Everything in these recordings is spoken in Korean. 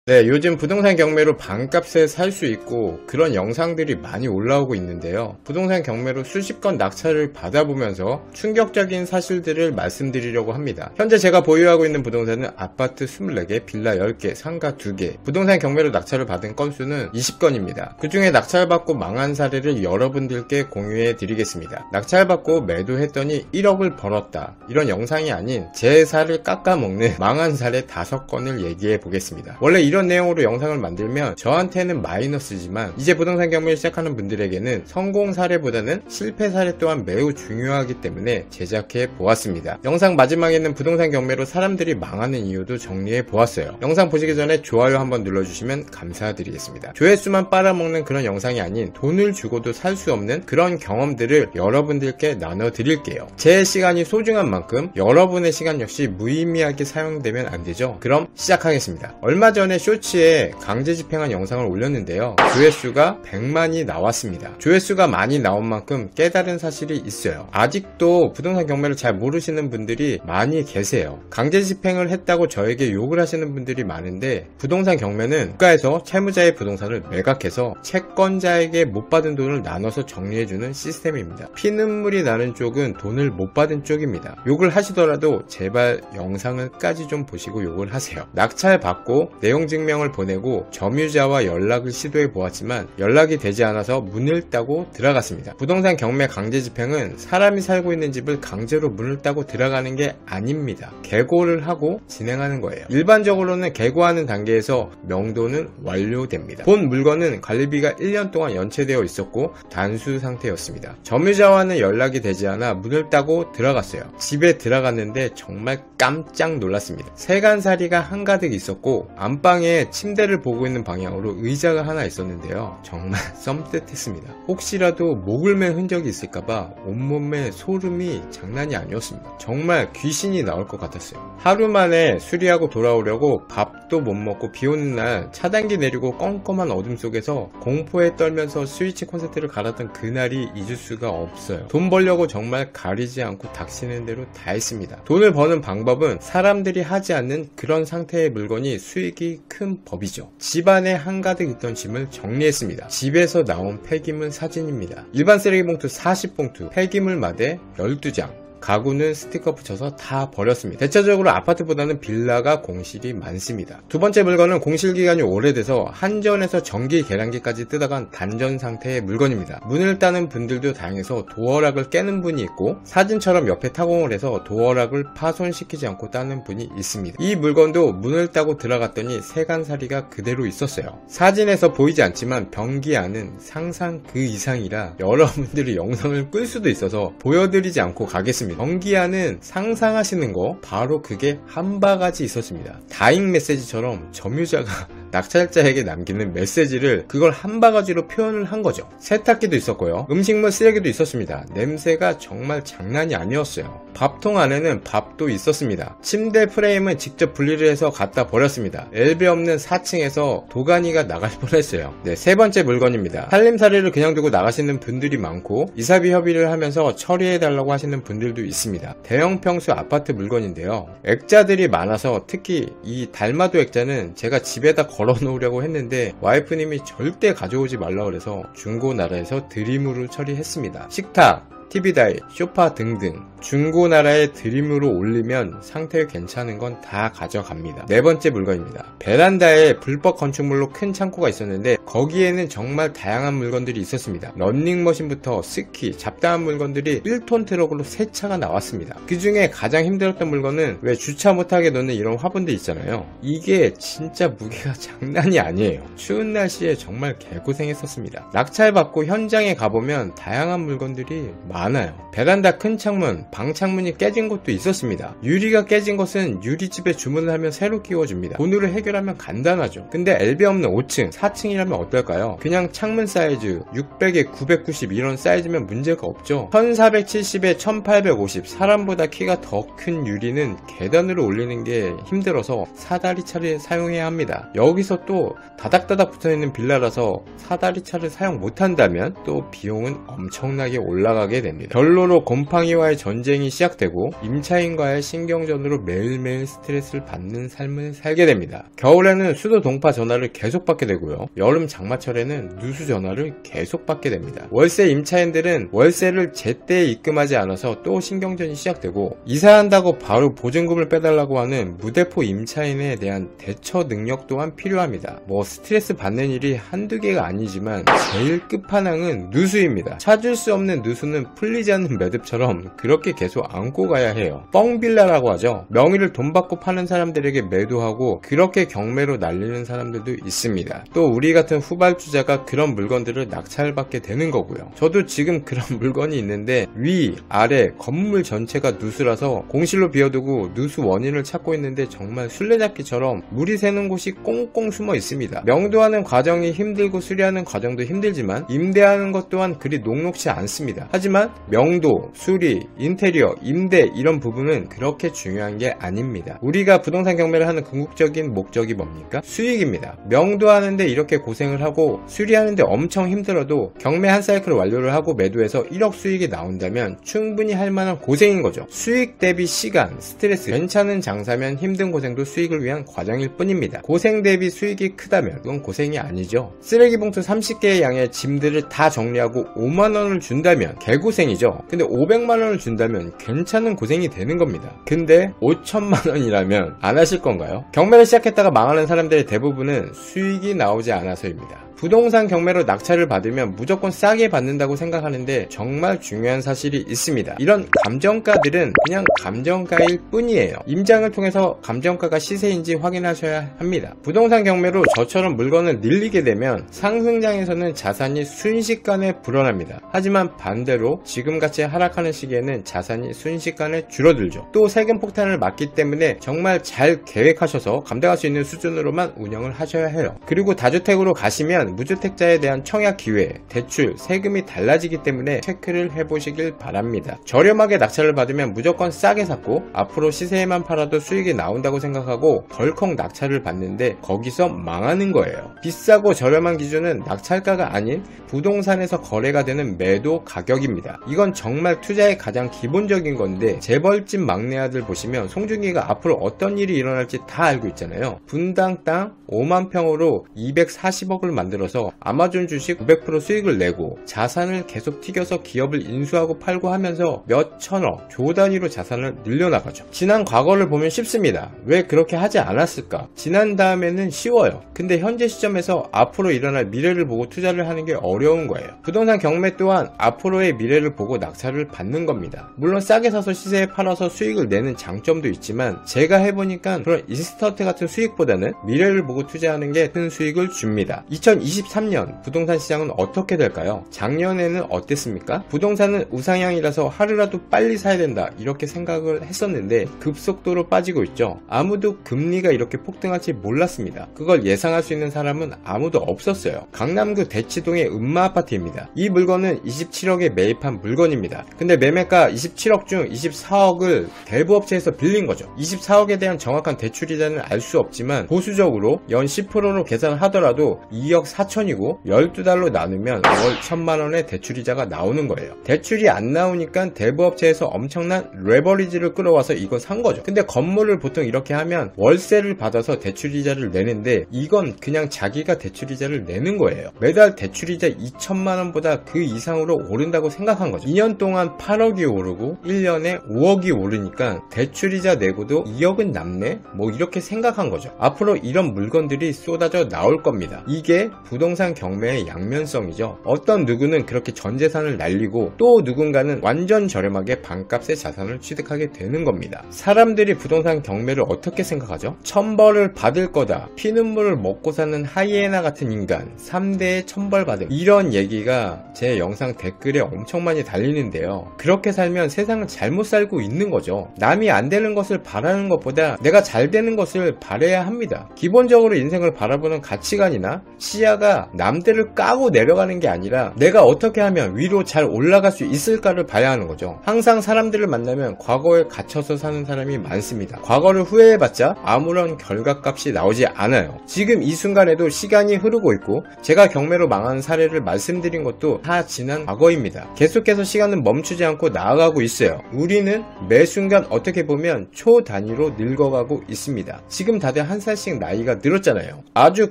네, 요즘 부동산 경매로 반값에 살 수 있고 그런 영상들이 많이 올라오고 있는데요. 부동산 경매로 수십 건 낙찰을 받아보면서 충격적인 사실들을 말씀드리려고 합니다. 현재 제가 보유하고 있는 부동산은 아파트 24개, 빌라 10개, 상가 2개. 부동산 경매로 낙찰을 받은 건수는 20건입니다. 그 중에 낙찰받고 망한 사례를 여러분들께 공유해 드리겠습니다. 낙찰받고 매도했더니 1억을 벌었다. 이런 영상이 아닌 제 살을 깎아먹는 망한 사례 5건을 얘기해 보겠습니다. 원래 이런 내용으로 영상을 만들면 저한테는 마이너스지만 이제 부동산 경매를 시작하는 분들에게는 성공 사례보다는 실패 사례 또한 매우 중요하기 때문에 제작해 보았습니다. 영상 마지막에는 부동산 경매로 사람들이 망하는 이유도 정리해 보았어요. 영상 보시기 전에 좋아요 한번 눌러주시면 감사드리겠습니다. 조회수만 빨아먹는 그런 영상이 아닌 돈을 주고도 살 수 없는 그런 경험들을 여러분들께 나눠드릴게요. 제 시간이 소중한 만큼 여러분의 시간 역시 무의미하게 사용되면 안 되죠. 그럼 시작하겠습니다. 얼마 전에 쇼츠에 강제 집행한 영상을 올렸는데요. 조회수가 100만이 나왔습니다. 조회수가 많이 나온 만큼 깨달은 사실이 있어요. 아직도 부동산 경매를 잘 모르시는 분들이 많이 계세요. 강제 집행을 했다고 저에게 욕을 하시는 분들이 많은데 부동산 경매는 국가에서 채무자의 부동산을 매각해서 채권자에게 못 받은 돈을 나눠서 정리해주는 시스템입니다. 피눈물이 나는 쪽은 돈을 못 받은 쪽입니다. 욕을 하시더라도 제발 영상을까지 좀 보시고 욕을 하세요. 낙찰 받고 내용 증명을 보내고 점유자와 연락을 시도해 보았지만 연락이 되지 않아서 문을 따고 들어갔습니다. 부동산 경매 강제 집행은 사람이 살고 있는 집을 강제로 문을 따고 들어가는 게 아닙니다. 개고를 하고 진행하는 거예요. 일반적으로는 개고하는 단계에서 명도는 완료됩니다. 본 물건은 관리비가 1년 동안 연체되어 있었고 단수 상태였습니다. 점유자와는 연락이 되지 않아 문을 따고 들어갔어요. 집에 들어갔는데 정말 깜짝 놀랐습니다. 세간살이가 한가득 있었고 안방에 침대를 보고 있는 방향으로 의자가 하나 있었는데요. 정말 썸뜻했습니다. 혹시라도 목을 맨 흔적이 있을까봐 온몸에 소름이 장난이 아니었습니다. 정말 귀신이 나올 것 같았어요. 하루 만에 수리하고 돌아오려고 밥도 못 먹고 비오는 날 차단기 내리고 껌껌한 어둠 속에서 공포에 떨면서 스위치 콘센트를 갈았던 그날이 잊을 수가 없어요. 돈 벌려고 정말 가리지 않고 닥치는 대로 다 했습니다. 돈을 버는 방법은 사람들이 하지 않는 그런 상태의 물건이 수익이 큰 법이죠. 집안에 한가득 있던 짐을 정리했습니다. 집에서 나온 폐기물 사진입니다. 일반 쓰레기봉투 40봉투, 폐기물 마대 12장, 가구는 스티커 붙여서 다 버렸습니다. 대체적으로 아파트보다는 빌라가 공실이 많습니다. 두 번째 물건은 공실 기간이 오래돼서 한전에서 전기 계량기까지 뜯어간 단전 상태의 물건입니다. 문을 따는 분들도 다행해서 도어락을 깨는 분이 있고 사진처럼 옆에 타공을 해서 도어락을 파손시키지 않고 따는 분이 있습니다. 이 물건도 문을 따고 들어갔더니 세간살이가 그대로 있었어요. 사진에서 보이지 않지만 변기 안은 상상 그 이상이라 여러분들이 영상을 끌 수도 있어서 보여드리지 않고 가겠습니다. 변기안은 상상하시는 거 바로 그게 한 바가지 있었습니다. 다잉 메시지처럼 점유자가 낙찰자에게 남기는 메시지를 그걸 한 바가지로 표현을 한 거죠. 세탁기도 있었고요. 음식물 쓰레기도 있었습니다. 냄새가 정말 장난이 아니었어요. 밥통 안에는 밥도 있었습니다. 침대 프레임은 직접 분리를 해서 갖다 버렸습니다. 엘베 없는 4층에서 도가니가 나갈 뻔했어요. 네, 세 번째 물건입니다. 살림살이를 그냥 두고 나가시는 분들이 많고 이사비 협의를 하면서 처리해달라고 하시는 분들도 있습니다. 대형 평수 아파트 물건인데요. 액자들이 많아서 특히 이 달마도 액자는 제가 집에다 걸어 놓으려고 했는데 와이프님이 절대 가져오지 말라 그래서 중고나라에서 드림으로 처리했습니다. 식탁, TV 다이, 소파 등등 중고나라에 드림으로 올리면 상태 괜찮은 건 다 가져갑니다. 네 번째 물건입니다. 베란다에 불법 건축물로 큰 창고가 있었는데 거기에는 정말 다양한 물건들이 있었습니다. 런닝머신부터 스키, 잡다한 물건들이 1톤 트럭으로 3차가 나왔습니다. 그 중에 가장 힘들었던 물건은 왜 주차 못하게 놓는 이런 화분들 있잖아요. 이게 진짜 무게가 장난이 아니에요. 추운 날씨에 정말 개고생했었습니다. 낙찰받고 현장에 가보면 다양한 물건들이 많아요. 베란다 큰 창문, 방 창문이 깨진 것도 있었습니다. 유리가 깨진 것은 유리집에 주문을 하면 새로 끼워줍니다. 돈으로 해결하면 간단하죠. 근데 엘베 없는 5층, 4층이라면 어떨까요? 그냥 창문 사이즈 600에 990 이런 사이즈면 문제가 없죠. 1470에 1850 사람보다 키가 더 큰 유리는 계단으로 올리는 게 힘들어서 사다리차를 사용해야 합니다. 여기서 또 다닥다닥 붙어있는 빌라라서 사다리차를 사용 못한다면 또 비용은 엄청나게 올라가게 됩니다. 됩니다. 결로로 곰팡이와의 전쟁이 시작되고 임차인과의 신경전으로 매일매일 스트레스를 받는 삶을 살게 됩니다. 겨울에는 수도 동파 전화를 계속 받게 되고요. 여름 장마철에는 누수 전화를 계속 받게 됩니다. 월세 임차인들은 월세를 제때 입금하지 않아서 또 신경전이 시작되고, 이사한다고 바로 보증금을 빼달라고 하는 무대포 임차인에 대한 대처 능력 또한 필요합니다. 스트레스 받는 일이 한두 개가 아니지만 제일 끝판왕은 누수입니다. 찾을 수 없는 누수는 풀리지 않는 매듭처럼 그렇게 계속 안고 가야 해요. 뻥빌라라고 하죠. 명의를 돈 받고 파는 사람들에게 매도하고 그렇게 경매로 날리는 사람들도 있습니다. 또 우리 같은 후발주자가 그런 물건들을 낙찰받게 되는 거고요. 저도 지금 그런 물건이 있는데 위, 아래, 건물 전체가 누수라서 공실로 비워두고 누수 원인을 찾고 있는데 정말 술래잡기처럼 물이 새는 곳이 꽁꽁 숨어 있습니다. 명도하는 과정이 힘들고 수리하는 과정도 힘들지만 임대하는 것 또한 그리 녹록지 않습니다. 하지만 명도, 수리, 인테리어, 임대 이런 부분은 그렇게 중요한 게 아닙니다. 우리가 부동산 경매를 하는 궁극적인 목적이 뭡니까? 수익입니다. 명도하는데 이렇게 고생을 하고 수리하는데 엄청 힘들어도 경매 한 사이클을 완료를 하고 매도해서 1억 수익이 나온다면 충분히 할 만한 고생인 거죠. 수익 대비 시간, 스트레스, 괜찮은 장사면 힘든 고생도 수익을 위한 과정일 뿐입니다. 고생 대비 수익이 크다면 그건 고생이 아니죠. 쓰레기 봉투 30개의 양의 짐들을 다 정리하고 5만원을 준다면 개고생이죠. 근데 500만원을 준다면 괜찮은 고생이 되는 겁니다. 근데 5천만원이라면 안 하실 건가요? 경매를 시작했다가 망하는 사람들의 대부분은 수익이 나오지 않아서입니다. 부동산 경매로 낙찰을 받으면 무조건 싸게 받는다고 생각하는데 정말 중요한 사실이 있습니다. 이런 감정가들은 그냥 감정가일 뿐이에요. 임장을 통해서 감정가가 시세인지 확인하셔야 합니다. 부동산 경매로 저처럼 물건을 늘리게 되면 상승장에서는 자산이 순식간에 불어납니다. 하지만 반대로 지금같이 하락하는 시기에는 자산이 순식간에 줄어들죠. 또 세금 폭탄을 맞기 때문에 정말 잘 계획하셔서 감당할 수 있는 수준으로만 운영을 하셔야 해요. 그리고 다주택으로 가시면 무주택자에 대한 청약 기회, 대출, 세금이 달라지기 때문에 체크를 해보시길 바랍니다. 저렴하게 낙찰을 받으면 무조건 싸게 샀고 앞으로 시세에만 팔아도 수익이 나온다고 생각하고 덜컥 낙찰을 받는데 거기서 망하는 거예요. 비싸고 저렴한 기준은 낙찰가가 아닌 부동산에서 거래가 되는 매도 가격입니다. 이건 정말 투자의 가장 기본적인 건데 재벌집 막내 아들 보시면 송중기가 앞으로 어떤 일이 일어날지 다 알고 있잖아요. 분당 땅 5만 평으로 240억을 만들어서 아마존 주식 900% 수익을 내고 자산을 계속 튀겨서 기업을 인수하고 팔고 하면서 몇 천억, 조 단위로 자산을 늘려나가죠. 지난 과거를 보면 쉽습니다. 왜 그렇게 하지 않았을까? 지난 다음에는 쉬워요. 근데 현재 시점에서 앞으로 일어날 미래를 보고 투자를 하는 게 어려운 거예요. 부동산 경매 또한 앞으로의 미래를 보고 낙찰을 받는 겁니다. 물론 싸게 사서 시세에 팔아서 수익을 내는 장점도 있지만 제가 해보니까 그런 인스턴트 같은 수익보다는 미래를 보고 투자하는 게 큰 수익을 줍니다. 2023년 부동산 시장은 어떻게 될까요? 작년에는 어땠습니까? 부동산은 우상향이라서 하루라도 빨리 사야 된다 이렇게 생각을 했었는데 급속도로 빠지고 있죠. 아무도 금리가 이렇게 폭등할지 몰랐습니다. 그걸 예상할 수 있는 사람은 아무도 없었어요. 강남구 대치동의 음마아파트입니다. 이 물건은 27억에 매입한 물건입니다. 근데 매매가 27억 중 24억을 대부업체에서 빌린 거죠. 24억에 대한 정확한 대출이자는 알 수 없지만 보수적으로 연 10%로 계산하더라도 2억 4천이고 12달로 나누면 월 1,000만원의 대출이자가 나오는 거예요. 대출이 안 나오니까 대부업체에서 엄청난 레버리지를 끌어와서 이거 산 거죠. 근데 건물을 보통 이렇게 하면 월세를 받아서 대출이자를 내는데 이건 그냥 자기가 대출이자를 내는 거예요. 매달 대출이자 2천만원보다 그 이상으로 오른다고 생각한 거죠. 2년 동안 8억이 오르고 1년에 5억이 오르니까 대출이자 내고도 2억은 남네? 이렇게 생각한 거죠. 앞으로 이런 물건들이 쏟아져 나올 겁니다. 이게 부동산 경매의 양면성이죠. 어떤 누구는 그렇게 전 재산을 날리고 또 누군가는 완전 저렴하게 반값의 자산을 취득하게 되는 겁니다. 사람들이 부동산 경매를 어떻게 생각하죠? 천벌을 받을 거다. 피눈물을 먹고 사는 하이에나 같은 인간 3대의 천벌받음, 이런 얘기가 제 영상 댓글에 엄청 많이 달리는데요. 그렇게 살면 세상을 잘못 살고 있는 거죠. 남이 안 되는 것을 바라는 것보다 내가 잘 되는 것을 바라야 합니다. 기본적으로 인생을 바라보는 가치관이나 시야 시야가 남들을 까고 내려가는 게 아니라 내가 어떻게 하면 위로 잘 올라갈 수 있을까를 봐야 하는 거죠. 항상 사람들을 만나면 과거에 갇혀서 사는 사람이 많습니다. 과거를 후회해봤자 아무런 결과값이 나오지 않아요. 지금 이 순간에도 시간이 흐르고 있고 제가 경매로 망한 사례를 말씀드린 것도 다 지난 과거입니다. 계속해서 시간은 멈추지 않고 나아가고 있어요. 우리는 매 순간 어떻게 보면 초 단위로 늙어가고 있습니다. 지금 다들 한 살씩 나이가 늘었잖아요. 아주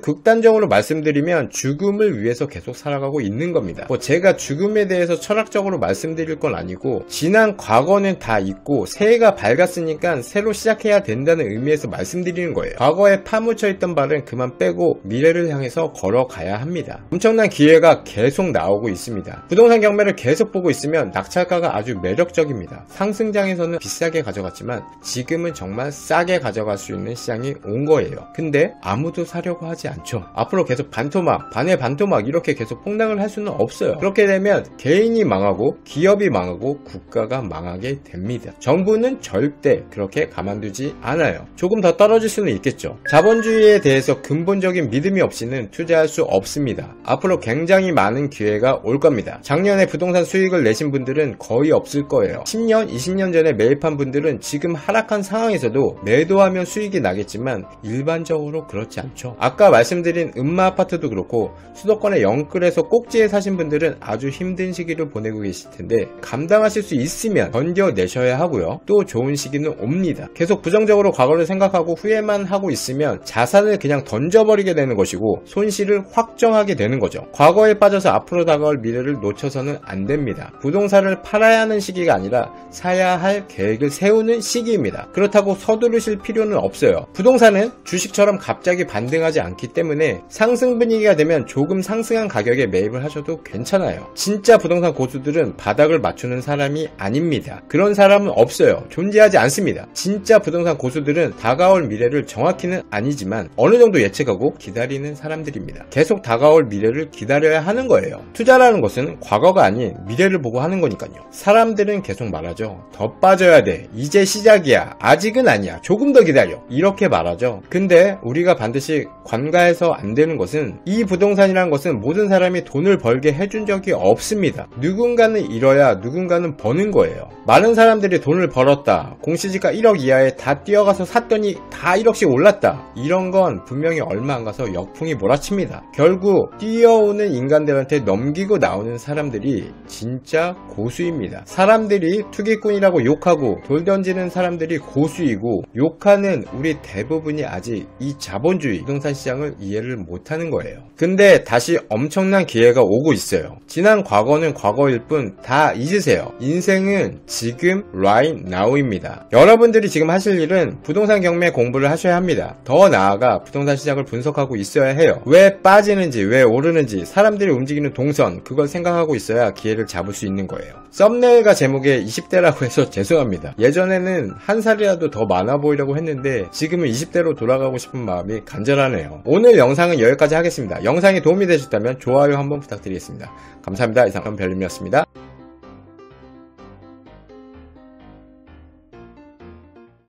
극단적으로 말씀드리면 죽음을 위해서 계속 살아가고 있는 겁니다. 제가 죽음에 대해서 철학적으로 말씀드릴 건 아니고 지난 과거는 다 잊고 새해가 밝았으니까 새로 시작해야 된다는 의미에서 말씀드리는 거예요. 과거에 파묻혀 있던 발은 그만 빼고 미래를 향해서 걸어가야 합니다. 엄청난 기회가 계속 나오고 있습니다. 부동산 경매를 계속 보고 있으면 낙찰가가 아주 매력적입니다. 상승장에서는 비싸게 가져갔지만 지금은 정말 싸게 가져갈 수 있는 시장이 온 거예요. 근데 아무도 사려고 하지 않죠. 앞으로 계속 반토막, 반의 반토막 이렇게 계속 폭락을 할 수는 없어요. 그렇게 되면 개인이 망하고 기업이 망하고 국가가 망하게 됩니다. 정부는 절대 그렇게 가만두지 않아요. 조금 더 떨어질 수는 있겠죠. 자본주의에 대해서 근본적인 믿음이 없이는 투자할 수 없습니다. 앞으로 굉장히 많은 기회가 올 겁니다. 작년에 부동산 수익을 내신 분들은 거의 없을 거예요. 10년, 20년 전에 매입한 분들은 지금 하락한 상황에서도 매도하면 수익이 나겠지만 일반적으로 그렇지 않죠. 아까 말씀드린 음마아파트도 그렇고 수도권의 영끌에서 꼭지에 사신 분들은 아주 힘든 시기를 보내고 계실 텐데 감당하실 수 있으면 견뎌내셔야 하고요. 또 좋은 시기는 옵니다. 계속 부정적으로 과거를 생각하고 후회만 하고 있으면 자산을 그냥 던져버리게 되는 것이고 손실을 확정하게 되는 거죠. 과거에 빠져서 앞으로 다가올 미래를 놓쳐서는 안 됩니다. 부동산을 팔아야 하는 시기가 아니라 사야 할 계획을 세우는 시기입니다. 그렇다고 서두르실 필요는 없어요. 부동산은 주식처럼 갑자기 반등하지 않기 때문에 상승 분위기가 되면 조금 상승한 가격에 매입을 하셔도 괜찮아요. 진짜 부동산 고수들은 바닥을 맞추는 사람이 아닙니다. 그런 사람은 없어요. 존재하지 않습니다. 진짜 부동산 고수들은 다가올 미래를 정확히는 아니지만 어느 정도 예측하고 기다리는 사람들입니다. 계속 다가올 미래를 기다려야 하는 거예요. 투자라는 것은 과거가 아닌 미래를 보고 하는 거니까요. 사람들은 계속 말하죠. 더 빠져야 돼. 이제 시작이야. 아직은 아니야. 조금 더 기다려. 이렇게 말하죠. 근데 우리가 반드시 관가해서 안 되는 것은 이 부동산이라는 것은 모든 사람이 돈을 벌게 해준 적이 없습니다. 누군가는 잃어야 누군가는 버는 거예요. 많은 사람들이 돈을 벌었다. 공시지가 1억 이하에 다 뛰어가서 샀더니 다 1억씩 올랐다. 이런 건 분명히 얼마 안 가서 역풍이 몰아칩니다. 결국 뛰어오는 인간들한테 넘기고 나오는 사람들이 진짜 고수입니다. 사람들이 투기꾼이라고 욕하고 돌 던지는 사람들이 고수이고 욕하는 우리 대부분이 아직 이 자본주의 부동산 시장을 이해를 못하는 거예요. 근데 다시 엄청난 기회가 오고 있어요. 지난 과거는 과거일 뿐 다 잊으세요. 인생은 지금 right now입니다. 여러분들이 지금 하실 일은 부동산 경매 공부를 하셔야 합니다. 더 나아가 부동산 시장을 분석하고 있어야 해요. 왜 빠지는지 왜 오르는지 사람들이 움직이는 동선 그걸 생각하고 있어야 기회를 잡을 수 있는 거예요. 썸네일과 제목에 20대라고 해서 죄송합니다. 예전에는 한 살이라도 더 많아 보이려고 했는데 지금은 20대로 돌아가고 싶은 마음이 간절하네요. 오늘 영상은 여기까지 하겠습니다. 영상이 도움이 되셨다면 좋아요 한번 부탁드리겠습니다. 감사합니다. 이상 별님이었습니다.